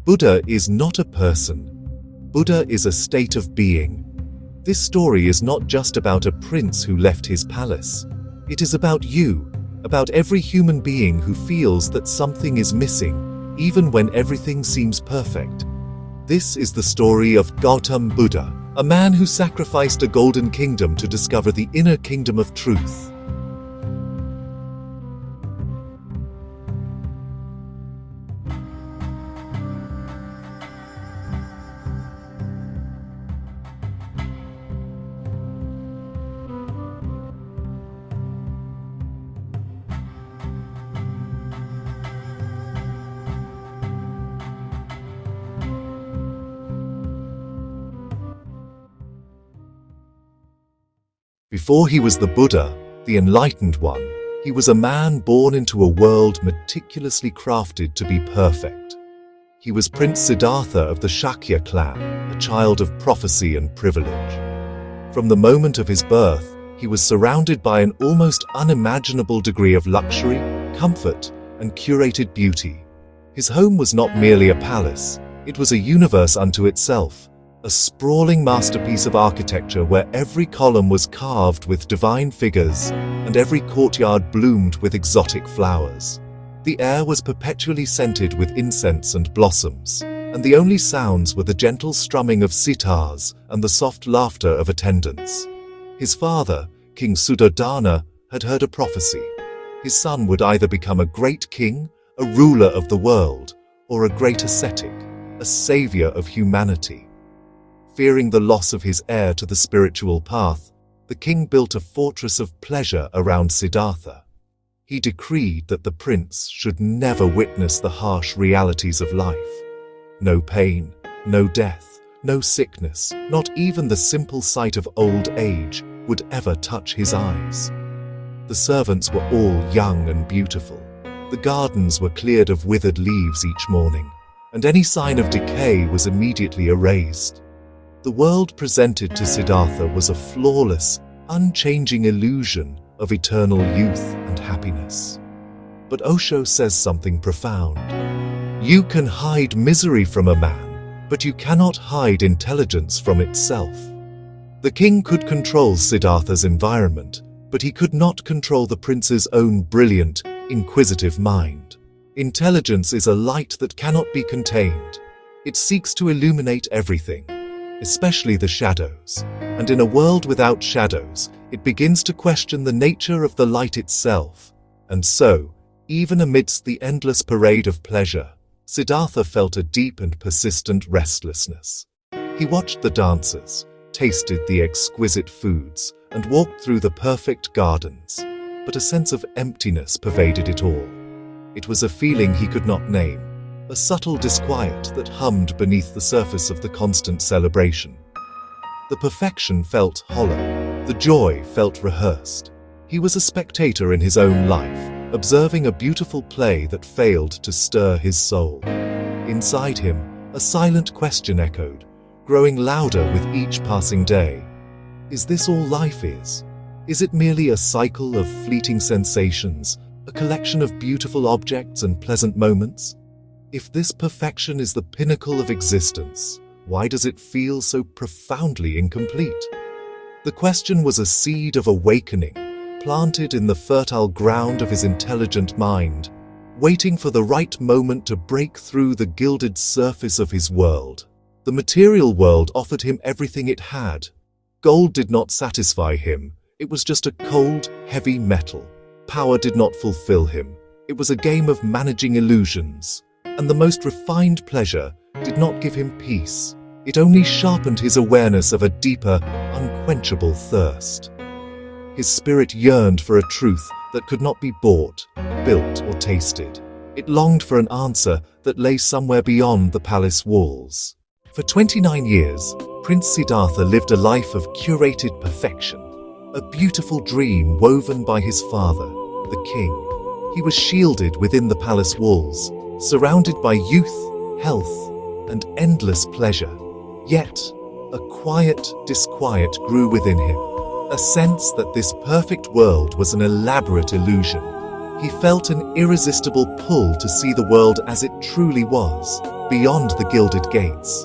Buddha is not a person. Buddha is a state of being. This story is not just about a prince who left his palace. It is about you, about every human being who feels that something is missing, even when everything seems perfect. This is the story of Gautam Buddha, a man who sacrificed a golden kingdom to discover the inner kingdom of truth. Before he was the Buddha, the enlightened one, he was a man born into a world meticulously crafted to be perfect. He was Prince Siddhartha of the Shakya clan, a child of prophecy and privilege. From the moment of his birth, he was surrounded by an almost unimaginable degree of luxury, comfort, and curated beauty. His home was not merely a palace, it was a universe unto itself. A sprawling masterpiece of architecture where every column was carved with divine figures and every courtyard bloomed with exotic flowers. The air was perpetually scented with incense and blossoms, and the only sounds were the gentle strumming of sitars and the soft laughter of attendants. His father, King Suddhodana, had heard a prophecy. His son would either become a great king, a ruler of the world, or a great ascetic, a savior of humanity. Fearing the loss of his heir to the spiritual path, the king built a fortress of pleasure around Siddhartha. He decreed that the prince should never witness the harsh realities of life. No pain, no death, no sickness, not even the simple sight of old age would ever touch his eyes. The servants were all young and beautiful. The gardens were cleared of withered leaves each morning, and any sign of decay was immediately erased. The world presented to Siddhartha was a flawless, unchanging illusion of eternal youth and happiness. But Osho says something profound. You can hide misery from a man, but you cannot hide intelligence from itself. The king could control Siddhartha's environment, but he could not control the prince's own brilliant, inquisitive mind. Intelligence is a light that cannot be contained. It seeks to illuminate everything, especially the shadows, and in a world without shadows, it begins to question the nature of the light itself. And so, even amidst the endless parade of pleasure, Siddhartha felt a deep and persistent restlessness. He watched the dancers, tasted the exquisite foods, and walked through the perfect gardens, but a sense of emptiness pervaded it all. It was a feeling he could not name, a subtle disquiet that hummed beneath the surface of the constant celebration. The perfection felt hollow, the joy felt rehearsed. He was a spectator in his own life, observing a beautiful play that failed to stir his soul. Inside him, a silent question echoed, growing louder with each passing day. Is this all life is? Is it merely a cycle of fleeting sensations, a collection of beautiful objects and pleasant moments? If this perfection is the pinnacle of existence, why does it feel so profoundly incomplete? The question was a seed of awakening, planted in the fertile ground of his intelligent mind, waiting for the right moment to break through the gilded surface of his world. The material world offered him everything it had. Gold did not satisfy him, it was just a cold, heavy metal. Power did not fulfill him, it was a game of managing illusions. And the most refined pleasure did not give him peace. It only sharpened his awareness of a deeper, unquenchable thirst. His spirit yearned for a truth that could not be bought, built, or tasted. It longed for an answer that lay somewhere beyond the palace walls. For 29 years, Prince Siddhartha lived a life of curated perfection, a beautiful dream woven by his father, the king. He was shielded within the palace walls, surrounded by youth, health, and endless pleasure. Yet, a quiet disquiet grew within him, a sense that this perfect world was an elaborate illusion. He felt an irresistible pull to see the world as it truly was, beyond the gilded gates.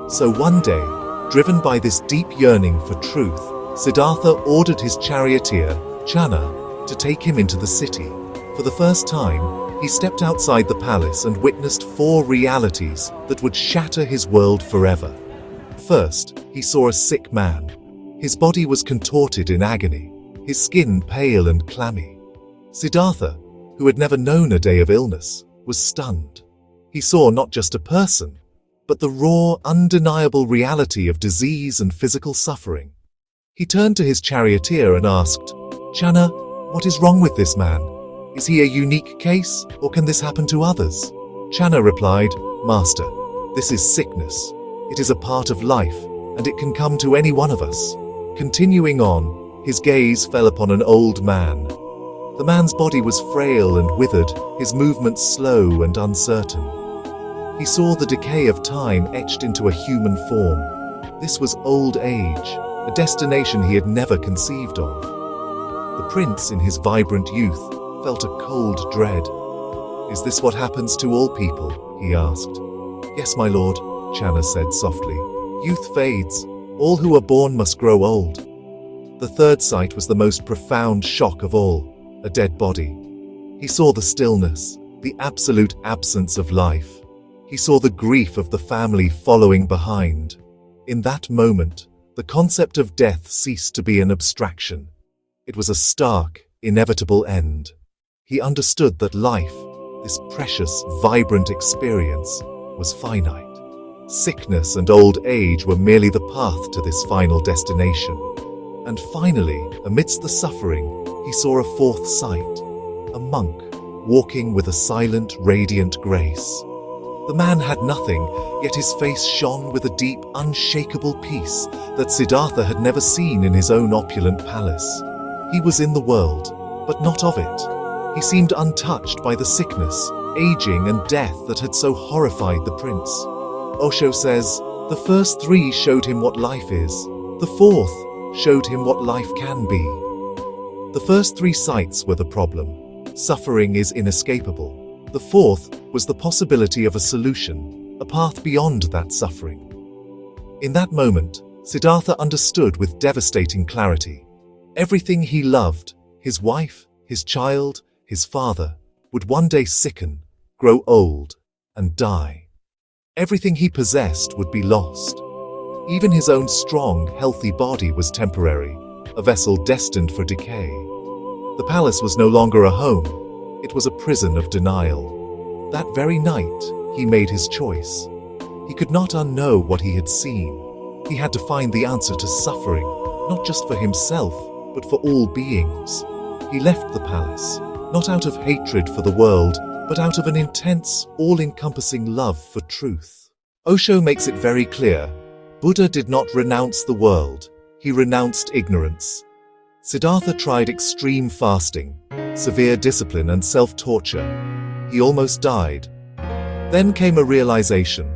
So one day, driven by this deep yearning for truth, Siddhartha ordered his charioteer, Channa, to take him into the city. For the first time, he stepped outside the palace and witnessed 4 realities that would shatter his world forever. First, he saw a sick man. His body was contorted in agony, his skin pale and clammy. Siddhartha, who had never known a day of illness, was stunned. He saw not just a person, but the raw, undeniable reality of disease and physical suffering. He turned to his charioteer and asked, "Channa, what is wrong with this man? Is he a unique case, or can this happen to others?" Channa replied, "Master, this is sickness. It is a part of life, and it can come to any one of us." Continuing on, his gaze fell upon an old man. The man's body was frail and withered, his movements slow and uncertain. He saw the decay of time etched into a human form. This was old age, a destination he had never conceived of. The prince, in his vibrant youth, felt a cold dread. "Is this what happens to all people?" he asked. "Yes, my lord," Channa said softly. "Youth fades. All who are born must grow old." The third sight was the most profound shock of all, a dead body. He saw the stillness, the absolute absence of life. He saw the grief of the family following behind. In that moment, the concept of death ceased to be an abstraction. It was a stark, inevitable end. He understood that life, this precious, vibrant experience, was finite. Sickness and old age were merely the path to this final destination. And finally, amidst the suffering, he saw a fourth sight, a monk walking with a silent, radiant grace. The man had nothing, yet his face shone with a deep, unshakable peace that Siddhartha had never seen in his own opulent palace. He was in the world, but not of it. He seemed untouched by the sickness, aging, and death that had so horrified the prince. Osho says, "The first 3 showed him what life is. The 4th showed him what life can be." The first 3 sights were the problem. Suffering is inescapable. The 4th was the possibility of a solution, a path beyond that suffering. In that moment, Siddhartha understood with devastating clarity. Everything he loved, his wife, his child, his father, would one day sicken, grow old, and die. Everything he possessed would be lost. Even his own strong, healthy body was temporary, a vessel destined for decay. The palace was no longer a home. It was a prison of denial. That very night, he made his choice. He could not unknow what he had seen. He had to find the answer to suffering, not just for himself, but for all beings. He left the palace, not out of hatred for the world, but out of an intense, all-encompassing love for truth. Osho makes it very clear, Buddha did not renounce the world, he renounced ignorance. Siddhartha tried extreme fasting, severe discipline and self-torture. He almost died. Then came a realization.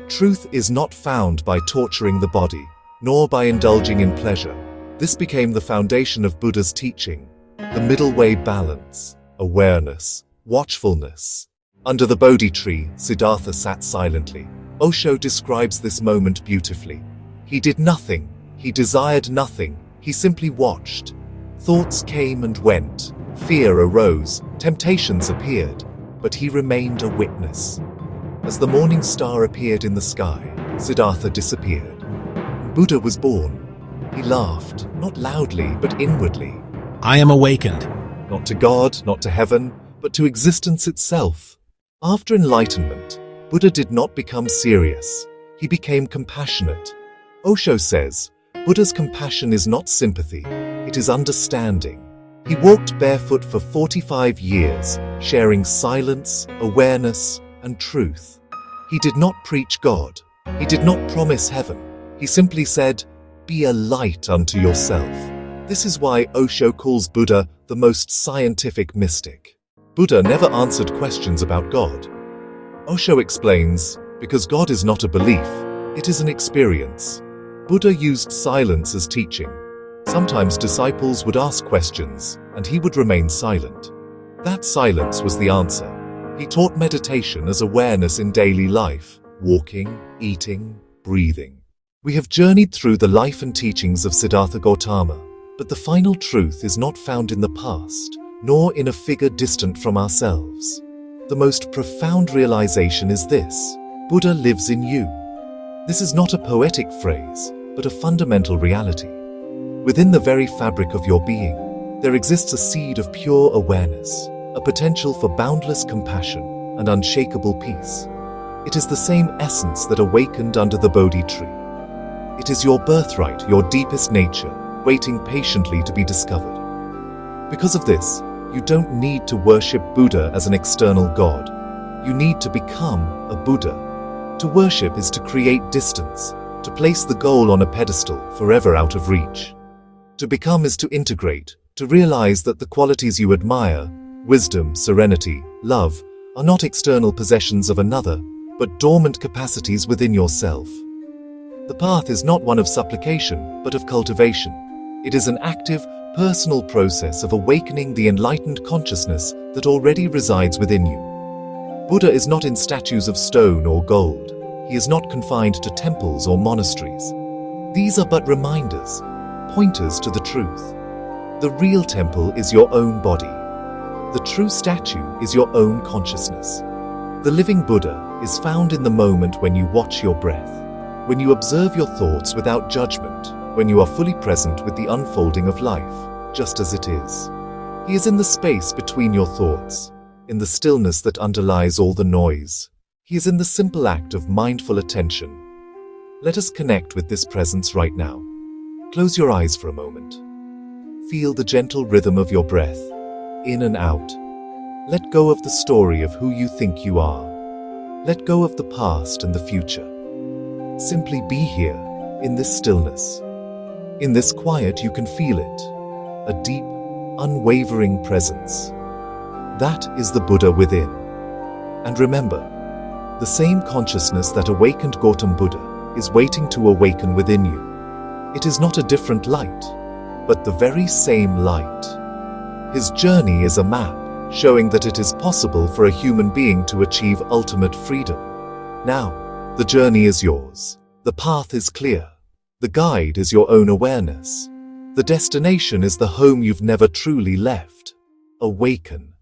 Truth is not found by torturing the body, nor by indulging in pleasure. This became the foundation of Buddha's teaching, the middle way balance, awareness, watchfulness. Under the Bodhi tree, Siddhartha sat silently. Osho describes this moment beautifully. He did nothing, he desired nothing, he simply watched. Thoughts came and went, fear arose, temptations appeared, but he remained a witness. As the morning star appeared in the sky, Siddhartha disappeared. Buddha was born. He laughed, not loudly, but inwardly. I am awakened. Not to God, not to heaven, but to existence itself. After enlightenment, Buddha did not become serious. He became compassionate. Osho says, Buddha's compassion is not sympathy, it is understanding. He walked barefoot for 45 years, sharing silence, awareness, and truth. He did not preach God. He did not promise heaven. He simply said, be a light unto yourself. This is why Osho calls Buddha the most scientific mystic. Buddha never answered questions about God. Osho explains, because God is not a belief, It is an experience. Buddha used silence as teaching. Sometimes disciples would ask questions, and he would remain silent. That silence was the answer. He taught meditation as awareness in daily life, walking, eating, breathing. We have journeyed through the life and teachings of Siddhartha Gautama, but the final truth is not found in the past, nor in a figure distant from ourselves. The most profound realization is this: Buddha lives in you. This is not a poetic phrase, but a fundamental reality. Within the very fabric of your being, there exists a seed of pure awareness, a potential for boundless compassion and unshakable peace. It is the same essence that awakened under the Bodhi tree. It is your birthright, your deepest nature, waiting patiently to be discovered. Because of this, you don't need to worship Buddha as an external god. You need to become a Buddha. To worship is to create distance, to place the goal on a pedestal, forever out of reach. To become is to integrate, to realize that the qualities you admire, wisdom, serenity, love, are not external possessions of another, but dormant capacities within yourself. The path is not one of supplication, but of cultivation. It is an active, personal process of awakening the enlightened consciousness that already resides within you. Buddha is not in statues of stone or gold. He is not confined to temples or monasteries. These are but reminders, pointers to the truth. The real temple is your own body. The true statue is your own consciousness. The living Buddha is found in the moment when you watch your breath, when you observe your thoughts without judgment, when you are fully present with the unfolding of life, just as it is. He is in the space between your thoughts, in the stillness that underlies all the noise. He is in the simple act of mindful attention. Let us connect with this presence right now. Close your eyes for a moment. Feel the gentle rhythm of your breath, in and out. Let go of the story of who you think you are. Let go of the past and the future. Simply be here, in this stillness. In this quiet, you can feel it, a deep, unwavering presence. That is the Buddha within. And remember, the same consciousness that awakened Gautam Buddha is waiting to awaken within you. It is not a different light, but the very same light. His journey is a map, showing that it is possible for a human being to achieve ultimate freedom. Now, the journey is yours. The path is clear. The guide is your own awareness. The destination is the home you've never truly left. Awaken.